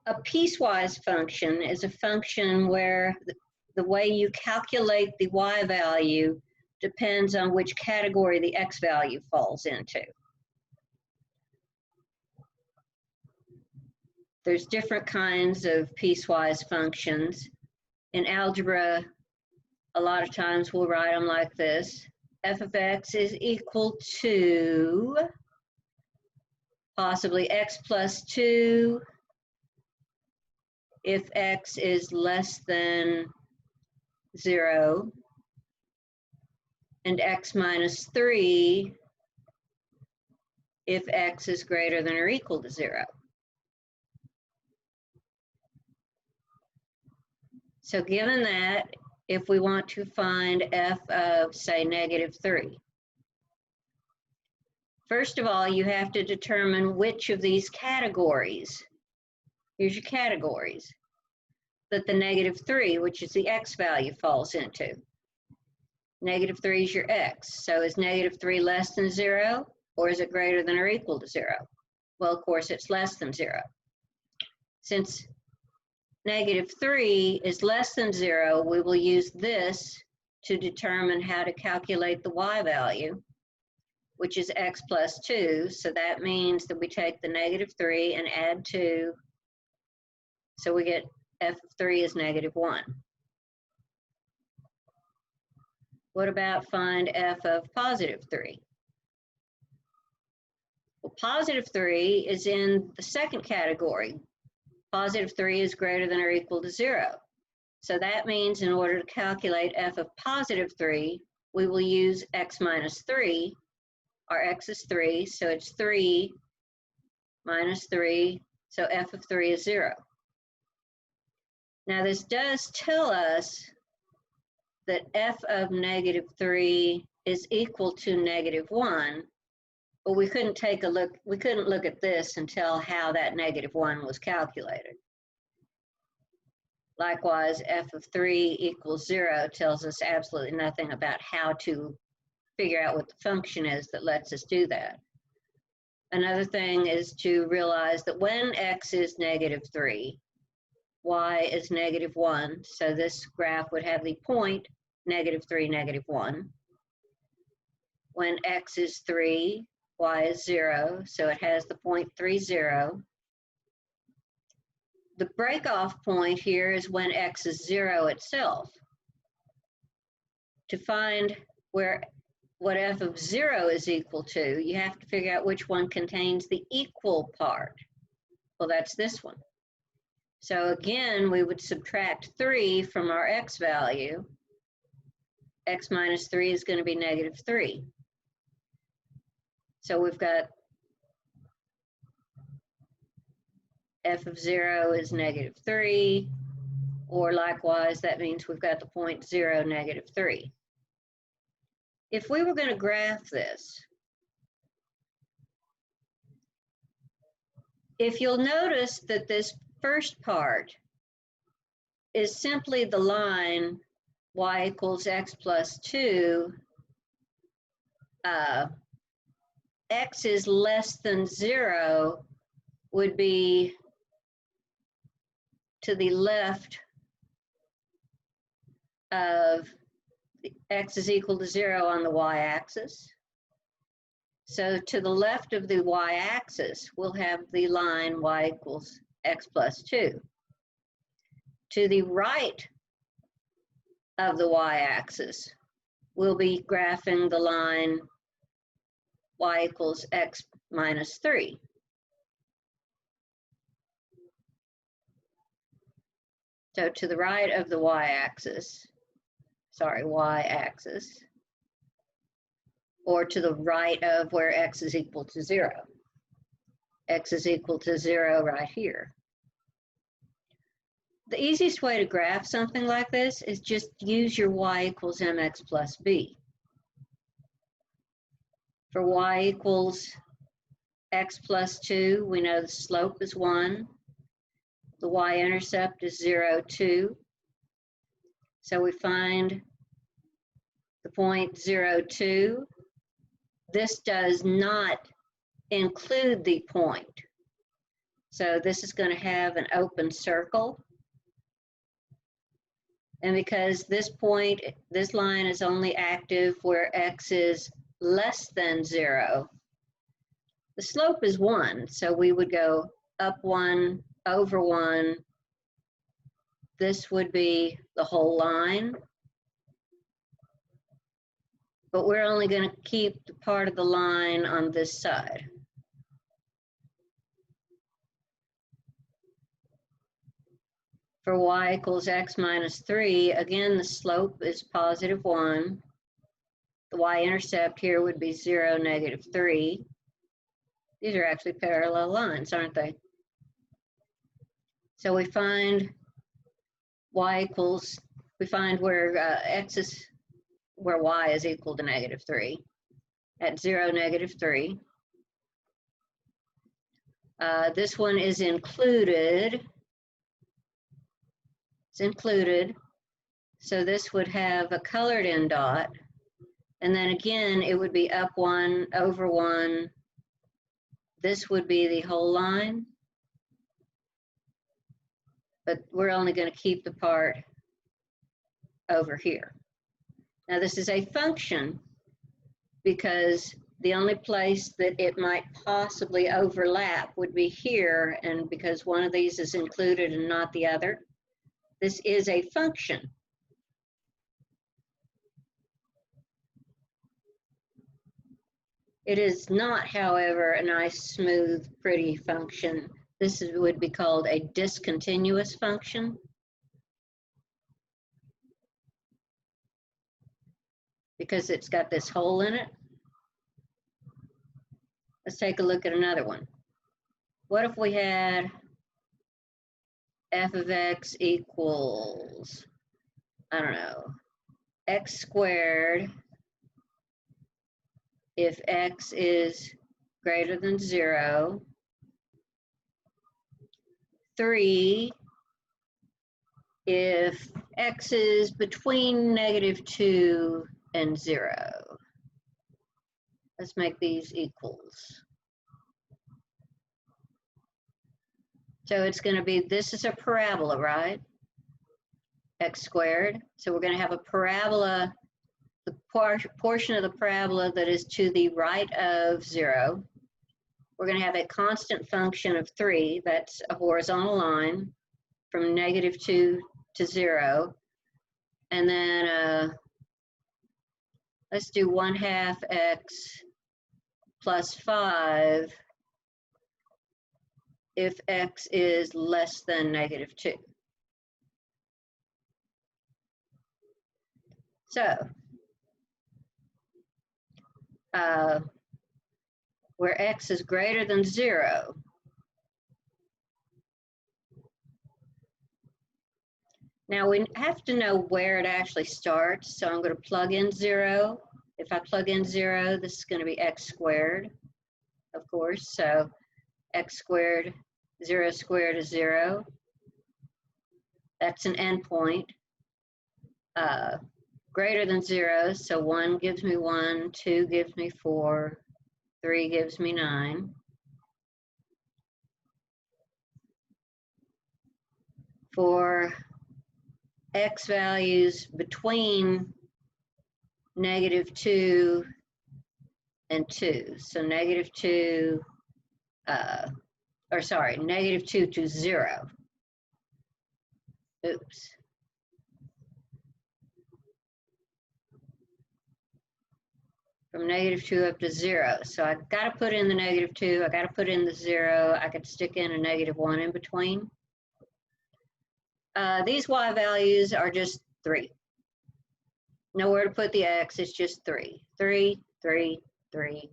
A piecewise function is a function where the way you calculate the y value depends on which category the x value falls into. There's different kinds of piecewise functions. In algebra, a lot of times we'll write them like this. F of x is equal to possibly x plus 2 if x is less than 0, and x minus 3 if x is greater than or equal to 0. So given that, if we want to find f of, say, -3, first of all, you have to determine which of these categories, here's your categories, that the -3, which is the x value, falls into. -3 is your x, so is -3 less than 0, or is it greater than or equal to 0? Well, of course, it's less than 0. Since -3 is less than 0, we will use this to determine how to calculate the y value, which is x plus 2. So that means that we take the -3 and add 2. So we get f of 3 is -1. What about find f of +3? Well, +3 is in the second category. +3 is greater than or equal to 0. So that means in order to calculate f of +3, we will use x minus 3. Our x is 3, so it's 3 minus 3, so f of 3 is 0. Now this does tell us that f of -3 is equal to -1, but we couldn't look at this and tell how that -1 was calculated. Likewise, f of 3 equals 0 tells us absolutely nothing about how to figure out what the function is that lets us do that. Another thing is to realize that when x is -3, y is -1, so this graph would have the point -3, -1. When x is 3, y is 0, so it has the point 3, 0. The break-off point here is when x is 0 itself. To find what f of 0 is equal to, you have to figure out which one contains the equal part. Well, that's this one. So again, we would subtract 3 from our x value. X minus 3 is going to be -3. So we've got f of 0 is -3, or likewise, that means we've got the point 0, -3. If we were going to graph this, if you'll notice that this first part is simply the line y equals x plus 2, x is less than 0 would be to the left of x is equal to 0 on the y-axis. So to the left of the y-axis, we'll have the line y equals x plus 2. To the right of the y-axis, we'll be graphing the line y equals x minus 3. So to the right of the y-axis, or to the right of where x is equal to 0. X is equal to 0 right here. The easiest way to graph something like this is just use your y equals mx plus b. For y equals x plus 2, we know the slope is 1. The y-intercept is 0, 2. So we find the point 0, 2. This does not include the point. So this is going to have an open circle. And because this point, this line is only active where x is less than 0, the slope is 1. So we would go up 1, over 1. This would be the whole line. But we're only going to keep the part of the line on this side. For y equals x minus 3, again, the slope is positive 1. The y-intercept here would be 0, negative 3. These are actually parallel lines, aren't they? So we find we find where where y is equal to negative 3 at 0, negative 3. This one is included. It's included. So this would have a colored in dot. And then again, it would be up 1, over 1. This would be the whole line. But we're only going to keep the part over here. Now this is a function because the only place that it might possibly overlap would be here, and because one of these is included and not the other, this is a function. It is not, however, a nice, smooth, pretty function. This would be called a discontinuous function. Because it's got this hole in it. Let's take a look at another one. What if we had f of x equals, I don't know, x squared if x is greater than 0, 3 if x is between negative 2 and 0. Let's make these equals. So it's going to be, this is a parabola, right? X squared. So we're going to have a parabola, the portion of the parabola that is to the right of 0. We're going to have a constant function of 3. That's a horizontal line from negative 2 to 0. And then let's do 1/2 x plus 5 if x is less than negative 2. So, where x is greater than 0, now we have to know where it actually starts, so I'm going to plug in 0. If I plug in 0, this is going to be x squared, of course, so x squared, 0 squared is 0. That's an endpoint. Greater than 0, so 1 gives me 1, 2 gives me 4, 3 gives me 9. For x values between negative 2 and 2, so negative 2, negative 2 to 0. Oops. From negative 2 up to 0. So I've got to put in the negative 2, I've got to put in the 0, I could stick in a negative 1 in between. These y values are just 3. Nowhere to put the x, it's just 3. 3, 3, 3.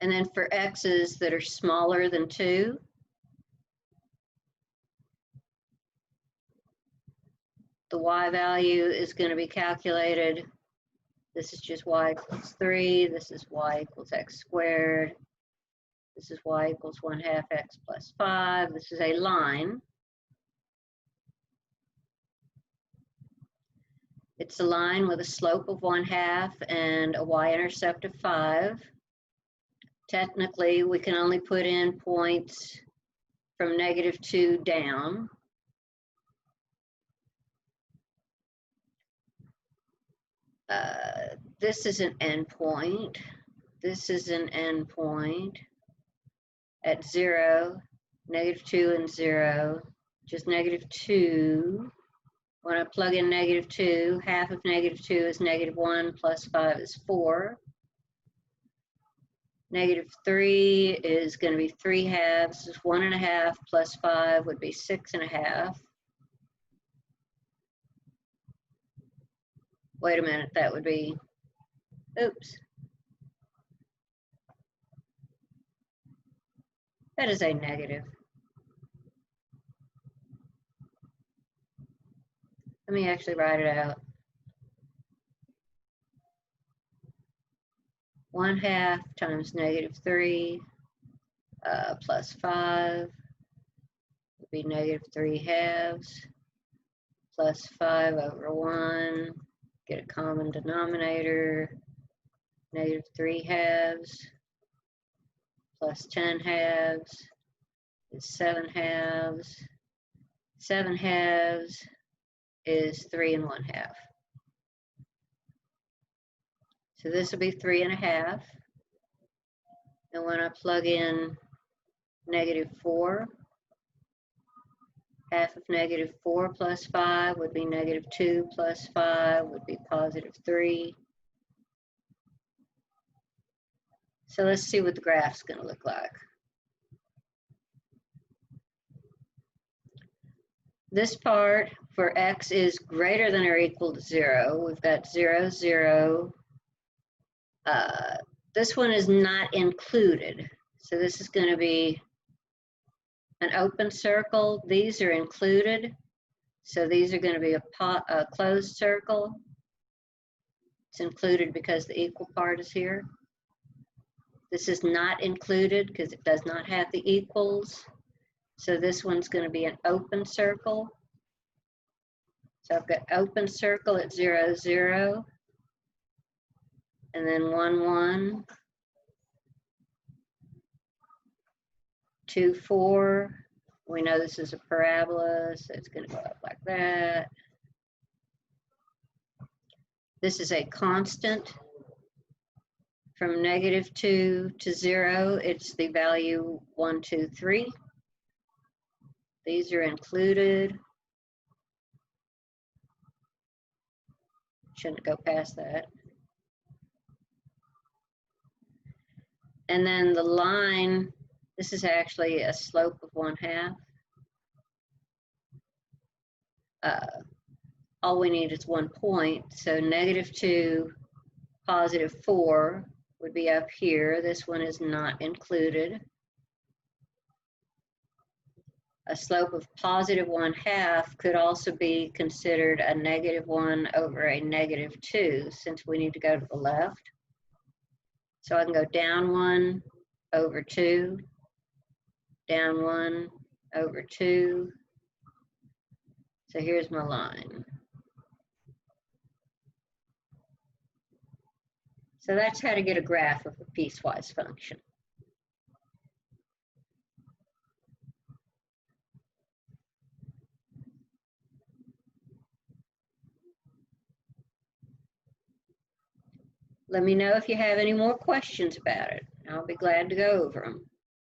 And then for x's that are smaller than 2, the y value is going to be calculated. This is just y equals 3. This is y equals x squared. This is y equals 1/2 x plus 5. This is a line. It's a line with a slope of 1/2 and a y-intercept of 5. Technically, we can only put in points from -2 down. This is an endpoint. This is an endpoint at 0, -2 and 0, just -2. When I plug in -2, half of -2 is -1 plus 5 is 4. -3 is going to be 3/2. 1.5 plus 5 would be 6.5. Wait a minute, that would be, oops. That is a negative. Let me actually write it out. 1/2 times -3 plus 5 would be -3/2 plus 5 over 1. Get a common denominator. -3/2 plus 10/2 is 7/2. 7/2 is 3 1/2. So this will be 3.5. And when I plug in -4, half of -4 plus 5 would be -2 plus 5 would be +3. So let's see what the graph's going to look like. This part for x is greater than or equal to 0. We've got 0, 0. This one is not included. So this is going to be an open circle. These are included. So these are going to be a closed circle. It's included because the equal part is here. This is not included because it does not have the equals. So this one's going to be an open circle. So I've got open circle at 0, 0. And then 1, 1. 2, 4. We know this is a parabola, so it's going to go up like that. This is a constant. From -2 to 0, it's the value 1, 2, 3. These are included. Shouldn't go past that. And then the line, this is actually a slope of 1/2. All we need is 1 point, so -2, +4 would be up here. This one is not included. A slope of +1/2 could also be considered a -1 over a -2, since we need to go to the left. So I can go down 1 over 2, down 1 over 2. So here's my line. So that's how to get a graph of a piecewise function. Let me know if you have any more questions about it. I'll be glad to go over them.